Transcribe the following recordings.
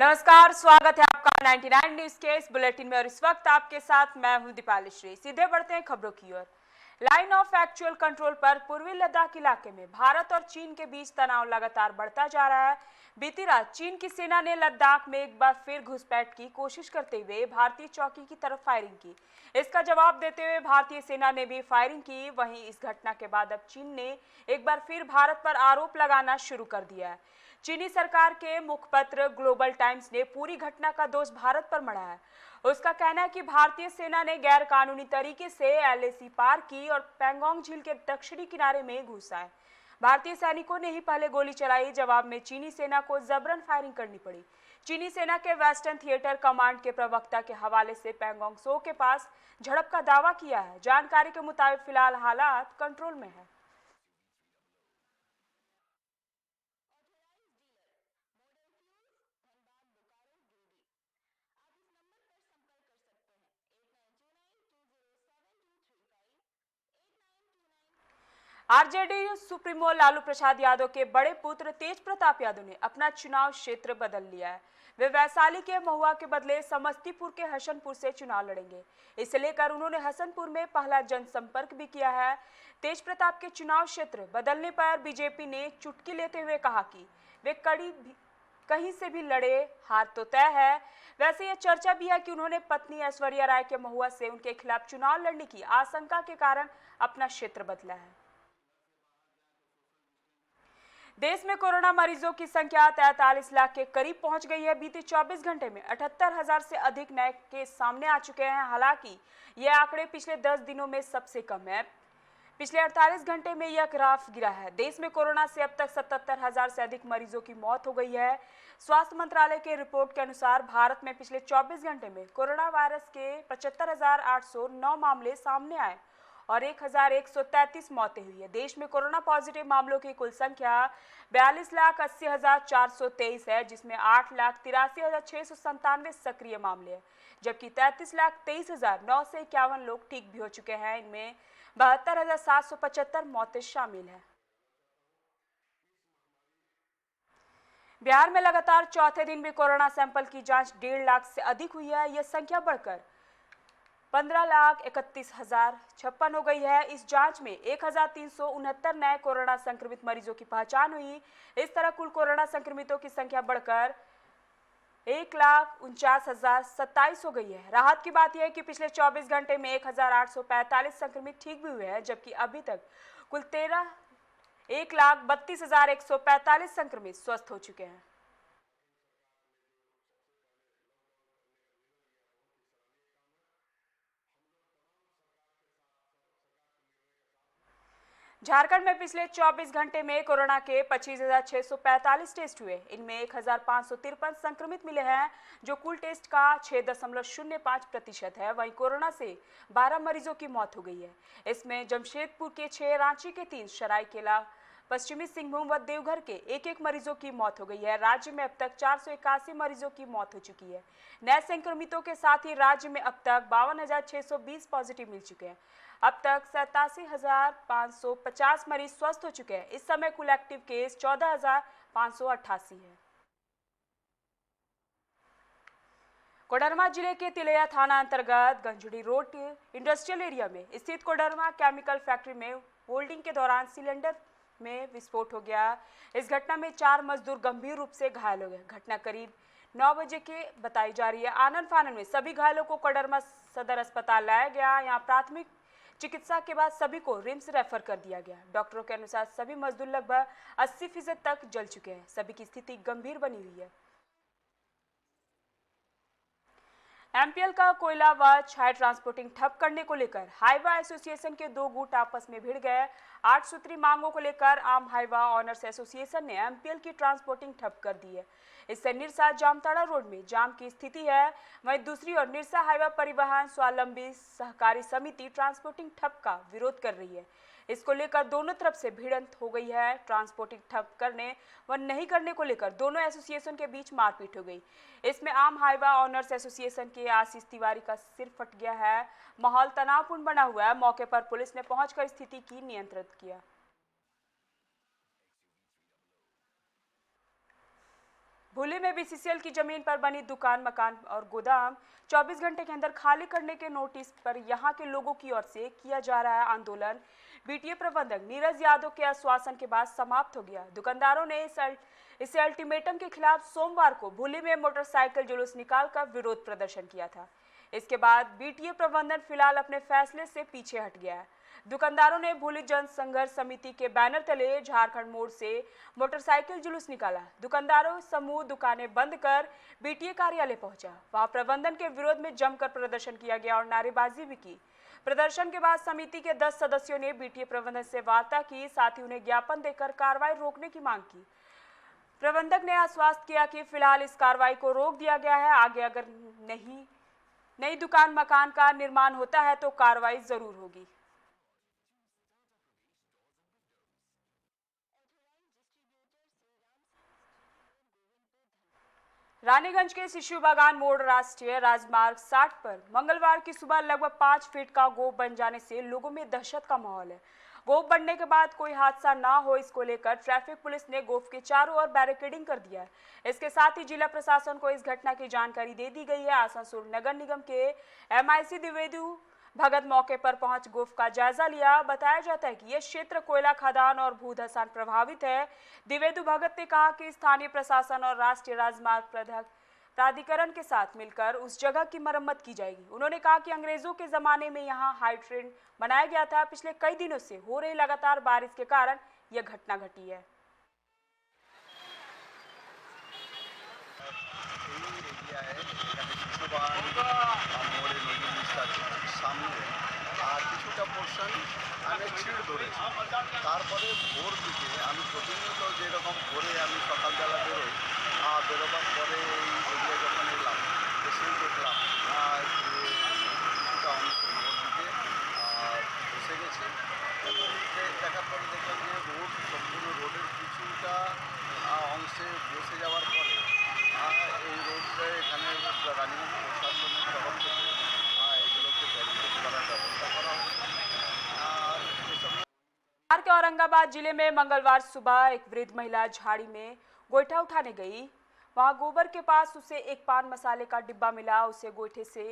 नमस्कार, स्वागत है आपका 99 न्यूज के इस बुलेटिन में और इस वक्त आपके साथ मैं हूं दीपाली श्री। सीधे बढ़ते हैं खबरों की ओर। लाइन ऑफ एक्चुअल कंट्रोल पर पूर्वी लद्दाख इलाके में भारत और चीन के बीच तनाव लगातार बढ़ता जा रहा है। बीती रात चीन की सेना ने लद्दाख में एक बार फिर घुसपैठ की कोशिश करते हुए भारतीय चौकी की तरफ फायरिंग की। इसका जवाब देते हुए भारतीय सेना ने भी फायरिंग की। वहीं इस घटना के बाद अब चीन ने एक बार फिर भारत पर आरोप लगाना शुरू कर दिया है। चीनी सरकार के मुखपत्र ग्लोबल टाइम्स ने पूरी घटना का दोष भारत पर मढ़ा है। उसका कहना है कि भारतीय सेना ने गैर कानूनी तरीके से एलएसी पार की और पैंगोंग झील के दक्षिणी किनारे में घुसा है। भारतीय सैनिकों ने ही पहले गोली चलाई, जवाब में चीनी सेना को जबरन फायरिंग करनी पड़ी। चीनी सेना के वेस्टर्न थिएटर कमांड के प्रवक्ता के हवाले से पैंगोंग सो के पास झड़प का दावा किया है। जानकारी के मुताबिक फिलहाल हालात कंट्रोल में है। आरजेडी सुप्रीमो लालू प्रसाद यादव के बड़े पुत्र तेज प्रताप यादव ने अपना चुनाव क्षेत्र बदल लिया है। वे वैशाली के महुआ के बदले समस्तीपुर के हसनपुर से चुनाव लड़ेंगे। इसे लेकर उन्होंने हसनपुर में पहला जनसंपर्क भी किया है। तेज प्रताप के चुनाव क्षेत्र बदलने पर बीजेपी ने चुटकी लेते हुए कहा कि वे कहीं से भी लड़े, हार तो तय है। वैसे यह चर्चा भी है कि उन्होंने पत्नी ऐश्वर्या राय के महुआ से उनके खिलाफ चुनाव लड़ने की आशंका के कारण अपना क्षेत्र बदला है। देश में कोरोना मरीजों की संख्या 43 लाख के करीब पहुंच गई है। बीते 24 घंटे में 78,000 से अधिक नए केस सामने आ चुके हैं। हालांकि यह आंकड़े पिछले 10 दिनों में सबसे कम है। पिछले 48 घंटे में यह ग्राफ गिरा है। देश में कोरोना से अब तक 77,000 से अधिक मरीजों की मौत हो गई है। स्वास्थ्य मंत्रालय के रिपोर्ट के अनुसार भारत में पिछले 24 घंटे में कोरोना वायरस के 75,809 मामले सामने आए और 1,133 मौतें हुई है। देश में कोरोना पॉजिटिव मामलों की कुल संख्या 42,80,423 है, जिसमें 8,83,697 सक्रिय मामले हैं, जबकि 33,23,951 लोग ठीक भी हो चुके हैं। इनमें 72,775 मौतें शामिल हैं। बिहार में लगातार चौथे दिन भी कोरोना सैंपल की जांच 1.5 लाख से अधिक हुई है। यह संख्या बढ़कर 15,31,056 हो गई है। इस जांच में 1,369 नए कोरोना संक्रमित मरीजों की पहचान हुई। इस तरह कुल कोरोना संक्रमितों की संख्या बढ़कर 1,49,027 हो गई है। राहत की बात यह है कि पिछले 24 घंटे में 1,845 संक्रमित ठीक भी हुए हैं, जबकि अभी तक कुल 1,32,145 संक्रमित स्वस्थ हो चुके हैं। झारखंड में पिछले 24 घंटे में कोरोना के 25,645 टेस्ट हुए। इनमें 1,553 संक्रमित मिले हैं, जो कुल टेस्ट का 6.05% है। वहीं कोरोना से 12 मरीजों की मौत हो गई है। इसमें जमशेदपुर के 6, रांची के 3, सरायकेला पश्चिमी सिंहभूम व देवघर के एक मरीजों की मौत हो गई है। राज्य में अब तक 481 मरीजों की मौत हो चुकी है। नए संक्रमितों के साथ ही राज्य में अब तक 52,620 पॉजिटिव मिल चुके हैं। अब तक 87,550 मरीज स्वस्थ हो चुके हैं। इस समय कुल एक्टिव केस 14,588 है। कोडरमा जिले के तिलैया थाना अंतर्गत गंजुड़ी रोड इंडस्ट्रियल एरिया में स्थित कोडरमा केमिकल फैक्ट्री में होल्डिंग के दौरान सिलेंडर में विस्फोट हो गया। इस घटना में 4 मजदूर गंभीर रूप से घायल हो गए। घटना करीब 9 बजे के बताई जा रही है। आनन फानन में सभी घायलों को कोडरमा सदर अस्पताल लाया गया। यहाँ प्राथमिक चिकित्सा के बाद सभी को रिम्स रेफर कर दिया गया। डॉक्टरों के अनुसार सभी मजदूर लगभग 80% तक जल चुके हैं। सभी की स्थिति गंभीर बनी हुई है। एमपीएल का कोयला व छाय ट्रांसपोर्टिंग ठप करने को लेकर हाईवा एसोसिएशन के 2 गुट आपस में भिड़ गए। 8 सूत्री मांगों को लेकर आम हाईवा ऑनर्स एसोसिएशन ने एमपीएल की ट्रांसपोर्टिंग ठप कर दी है। इससे निरसा जामताड़ा रोड में जाम की स्थिति है। वहीं दूसरी ओर निरसा हाईवा परिवहन स्वावलंबी सहकारी समिति ट्रांसपोर्टिंग ठप का विरोध कर रही है। इसको लेकर दोनों तरफ से भिड़ंत हो गई है। ट्रांसपोर्टिंग ठप करने व नहीं करने को लेकर दोनों एसोसिएशन के बीच मारपीट हो गई। इसमें आम हाईवा ऑनर्स एसोसिएशन के आशीष तिवारी का सिर फट गया है। माहौल तनावपूर्ण बना हुआ है। मौके पर पुलिस ने पहुंचकर स्थिति की नियंत्रित किया। भूली में बीसीसीएल की जमीन पर बनी दुकान, मकान और गोदाम 24 घंटे के अंदर खाली करने के नोटिस पर यहां के लोगों की ओर से किया जा रहा है आंदोलन बीटीए प्रबंधक नीरज यादव के आश्वासन के बाद समाप्त हो गया। दुकानदारों ने इसे अल्टीमेटम के खिलाफ सोमवार को भूली में मोटरसाइकिल जुलूस निकालकर विरोध प्रदर्शन किया था। इसके बाद बीटीए प्रबंधन फिलहाल अपने फैसले से पीछे हट गया है। दुकानदारों ने भूली जन संघर्ष समिति के बैनर तले झारखंड मोड़ से मोटरसाइकिल जुलूस निकाला। दुकानदारों समूह दुकानें बंद कर बीटीए कार्यालय पहुंचा। वहां प्रबंधन के विरोध में जमकर प्रदर्शन किया गया और नारेबाजी भी की। प्रदर्शन के बाद समिति के 10 सदस्यों ने बीटीए प्रबंधन से वार्ता की, साथ ही उन्हें ज्ञापन देकर कार्रवाई रोकने की मांग की। प्रबंधक ने आश्वस्त किया कि फिलहाल इस कार्रवाई को रोक दिया गया है, आगे अगर नई दुकान मकान का निर्माण होता है तो कार्रवाई जरूर होगी। रानीगंज के शिशु बागान मोड़ राष्ट्रीय राजमार्ग 60 पर मंगलवार की सुबह लगभग 5 फीट का गोफ बन जाने से लोगों में दहशत का माहौल है। गोफ बनने के बाद कोई हादसा ना हो, इसको लेकर ट्रैफिक पुलिस ने गोफ के चारों ओर बैरिकेडिंग कर दिया है। इसके साथ ही जिला प्रशासन को इस घटना की जानकारी दे दी गई है। आसनसोल नगर निगम के एमआईसी द्विवेदु भगत मौके पर पहुंच गोफ का जायजा लिया। बताया जाता है कि यह क्षेत्र कोयला खदान और भूधसान प्रभावित है। द्विवेदु भगत ने कहा कि स्थानीय प्रशासन और राष्ट्रीय राजमार्ग प्राधिकरण के साथ मिलकर उस जगह की मरम्मत की जाएगी। उन्होंने कहा कि अंग्रेजों के जमाने में यहाँ हाइड्रेंट बनाया गया था। पिछले कई दिनों से हो रही लगातार बारिश के कारण यह घटना घटी है। কিছুটা পোর্শন আমি ছিঁড় ধরেছি। তারপরে ভোর দিকে আমি প্রতিনিয়ত যেরকম ভোরে আমি সকালবেলা বেরোই, বেরোবার পরে এই এরিয়া যখন এলাম এসেই দেখলাম যে কিছুটা অংশ ভোর দিকে বসে গেছে। এবং দেখার পরে দেখলাম যে রোড সম্পূর্ণ রোডের কিছুটা অংশে বসে যাওয়ার পরে এই রোডটা এখানে রানীগঞ্জ প্রশাসনের তরফ থেকে এগুলোকে ব্যারিকেড করার ব্যবস্থা করা হচ্ছে। बिहार के औरंगाबाद जिले में मंगलवार सुबह एक वृद्ध महिला झाड़ी में गोईठा उठाने गई। वहां गोबर के पास उसे एक पान मसाले का डिब्बा मिला। उसे गोईठे से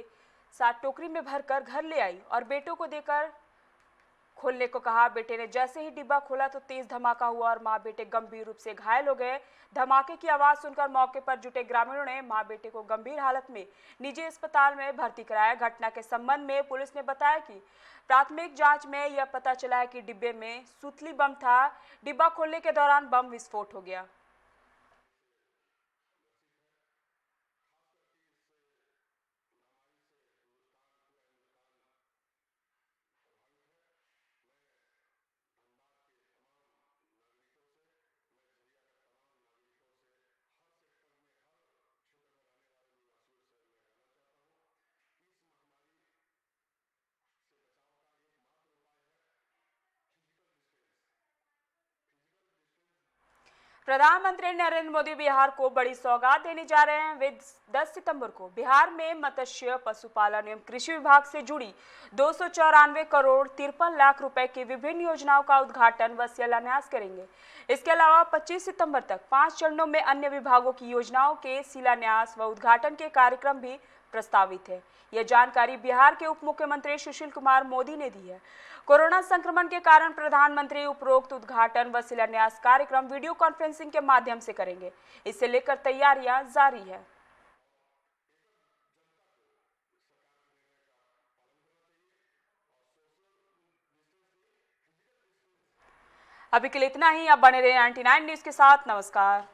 साथ टोकरी में भरकर घर ले आई और बेटों को देकर खोलने को कहा। बेटे ने जैसे ही डिब्बा खोला तो तेज धमाका हुआ और मां बेटे गंभीर रूप से घायल हो गए। धमाके की आवाज सुनकर मौके पर जुटे ग्रामीणों ने मां बेटे को गंभीर हालत में निजी अस्पताल में भर्ती कराया। घटना के संबंध में पुलिस ने बताया कि प्राथमिक जांच में यह पता चला है कि डिब्बे में सुतली बम था। डिब्बा खोलने के दौरान बम विस्फोट हो गया। प्रधानमंत्री नरेंद्र मोदी बिहार को बड़ी सौगात देने जा रहे हैं। वे 10 सितंबर को बिहार में मत्स्य पशुपालन एवं कृषि विभाग से जुड़ी 294 करोड़ 53 लाख रुपए की विभिन्न योजनाओं का उद्घाटन व शिलान्यास करेंगे। इसके अलावा 25 सितंबर तक 5 चरणों में अन्य विभागों की योजनाओं के शिलान्यास व उद्घाटन के कार्यक्रम भी प्रस्तावित है। यह जानकारी बिहार के उप मुख्यमंत्री सुशील कुमार मोदी ने दी है। कोरोना संक्रमण के कारण प्रधानमंत्री उपरोक्त उद्घाटन व शिलान्यास कार्यक्रम वीडियो कॉन्फ्रेंसिंग के माध्यम से करेंगे। इसे लेकर तैयारियां जारी है। अभी के लिए इतना ही। अब बने रहे 99 न्यूज के साथ। नमस्कार।